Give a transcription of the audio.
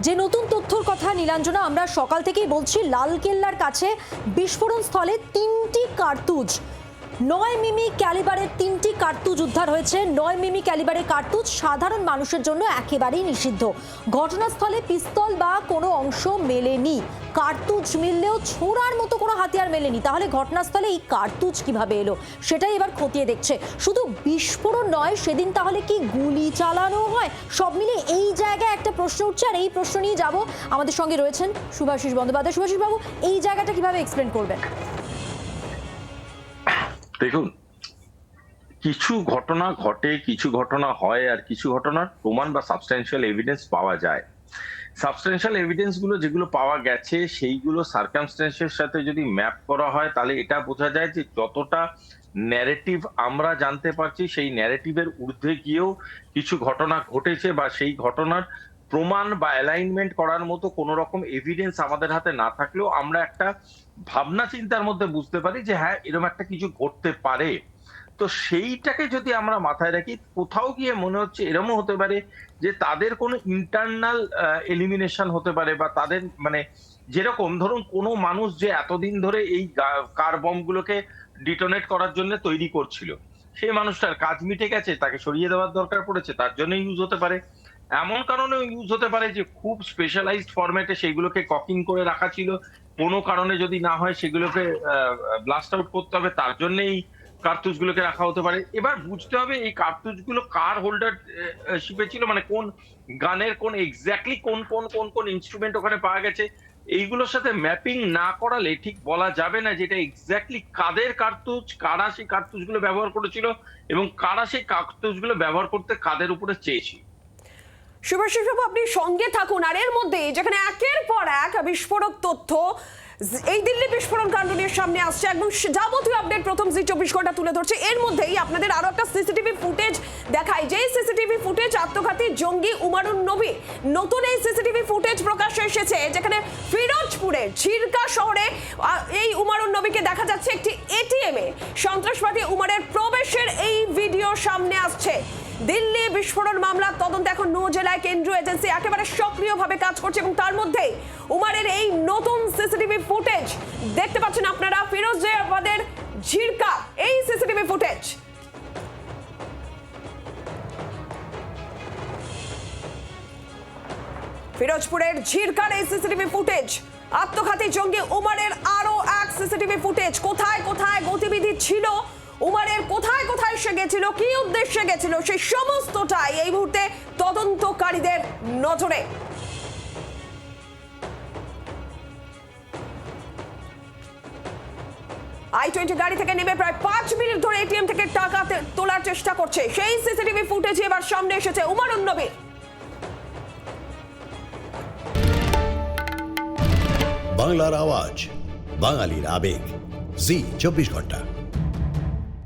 যে নতুন তথ্যর কথা নীলাঞ্জনা, আমরা সকাল থেকেই বলছি লালকেল্লার কাছে বিস্ফোরণ স্থলে 3টি কার্তুজ 9 মিমি ক্যালিবারের 3টি কার্তুজ উদ্ধার হয়েছে। 9 মিমি ক্যালিবারের কার্তুজ সাধারণ মানুষের জন্য একেবারেই নিষিদ্ধ। ঘটনাস্থলে পিস্তল বা কোনো অংশ মেলেনি। কার্তুজ মিললেও ছোড়ার মতো কোনো হাতিয়ার মেলেনি। তাহলে ঘটনাস্থলে এই কার্তুজ কিভাবে এলো সেটাই এবার খতিয়ে দেখছে। শুধু বিস্ফোরণ নয়, সেদিন তাহলে কি গুলি চালানো হয়? সব মিলে এই জায়গায় একটা প্রশ্ন উঠছে, আর এই প্রশ্ন নিয়ে যাব। আমাদের সঙ্গে রয়েছেন শুভাশিস বন্দ্যোপাধ্যায়। শুভাশিস বাবু, এই জায়গাটা কিভাবে এক্সপ্লেন করবেন? দেখুন, কিছু ঘটনা ঘটে, কিছু ঘটনা হয়, আর কিছু ঘটনার প্রমাণ বা সাবস্ট্যান্সিয়াল এভিডেন্স পাওয়া যায়। সাবস্ট্যান্সিয়াল এভিডেন্স গুলো যেগুলো পাওয়া গেছে সেইগুলো সার্কামস্ট্যান্সের সাথে যদি ম্যাপ করা হয় তাহলে এটা বোঝা যায় যে যতটা ন্যারেটিভ আমরা জানতে পারছি সেই ন্যারেটিভের ঊর্ধ্বে গিয়েও কিছু ঘটনা ঘটেছে, বা সেই ঘটনার প্রমাণ বা অ্যালাইনমেন্ট করার মতো কোনো রকম এভিডেন্স আমাদের হাতে না থাকলেও আমরা একটা ভাবনা চিন্তার মধ্যে বুঝতে পারি যে হ্যাঁ, এরকম একটা কিছু ঘটতে পারে। তো সেইটাকে যদি আমরা মাথায় রাখি, কোথাও গিয়ে মনে হচ্ছে এরকমও হতে পারে যে তাদের কোনো ইন্টারনাল এলিমিনেশন হতে পারে, বা তাদের মানে যেরকম ধরুন কোনো মানুষ যে এতদিন ধরে এই কার বমগুলোকে ডিটোনেট করার জন্য তৈরি করছিল, সেই মানুষটার কাজ মিটে গেছে, তাকে সরিয়ে দেওয়ার দরকার পড়েছে, তার জন্য ইউজ হতে পারে। এমন কারণেও ইউজ হতে পারে যে খুব স্পেশালাইজড ফরম্যাটে সেগুলোকে ককিং করে রাখা ছিল, কোনো কারণে যদি না হয় সেগুলোকে ব্লাস্ট আউট করতে হবে, তার জন্যই কার্তুজ গুলোকে রাখা হতে পারে। এবার বুঝতে হবে এই কার্তুজ গুলো কার হোল্ডার শিপে ছিল, মানে কোন গানের কোন এক্স্যাক্টলি কোন কোন কোন কোন ইনস্ট্রুমেন্ট ওখানে পাওয়া গেছে। এইগুলোর সাথে ম্যাপিং না করালে ঠিক বলা যাবে না যেটা এক্স্যাক্টলি কাদের কার্তুজ, কারা সেই কার্তুজ গুলো ব্যবহার করেছিল, এবং কারা সেই কার্তুজ গুলো ব্যবহার করতে কাদের উপরে চেয়েছিল। শুভাশিস বাবু, আপনি সঙ্গে থাকুন। আর এর মধ্যে যেখানে একের পর এক বিস্ফোরক তথ্য এই দিল্লি বিস্ফোরণ কাণ্ড নিয়ে সামনে আসছে, একদম যাবতীয় আপডেট প্রথম জি24 ঘন্টা তুলে ধরছে। এর মধ্যেই আপনাদের আরো একটা সিসিটিভি ফুটেজ দেখাই, যে সিসিটিভি ফুটেজ আত্মঘাতী জঙ্গি উমারুন নবী। নতুন এই সিসিটিভি ফুটেজ প্রকাশ্যে এসেছে, যেখানে ফিরোজপুরের ঝিরকা শহরে এই উমারুন নবীকে দেখা যাচ্ছে একটি এটিএমে সন্ত্রাসবাদী উমারের প্রবেশের এই ভিডিও সামনে আসছে। দিল্লি বিস্ফোরণ মামলার তদন্ত এখন জেলায় কেন্দ্রীয় এজেন্সি একেবারে সক্রিয়ভাবে কাজ করছে, এবং তার মধ্যে উমারের এই নতুন সিসিটিভি ফুটেজ দেখতে পাচ্ছেন আপনারা। ফিরোজাবাদের ঝিরকা এই সিসিটিভি ফুটেজ, ফিরোজপুরের ঝিরকার এই সিসিটিভি ফুটেজ, আত্মঘাতী জঙ্গি উমারের আরো এক সিসিটিভি ফুটেজ। কোথায় কোথায় গতিবিধি ছিল উমারের, কোথায় কোথায় সে গেছিল, কি উদ্দেশ্যে গেছিল, সেই সমস্তটাই এই মুহূর্তে তদন্তকারীদের নজরে। i20 গাড়ি থেকে নেমে প্রায় 5 মিনিট ধরে এটিএম থেকে টাকা তোলার চেষ্টা করছে, সেই সিসিটিভি ফুটেজ এবার সামনে এসেছে উমারুন নবী। বাংলার আওয়াজ, বাঙালির আবেগ, জি 24 ঘন্টা।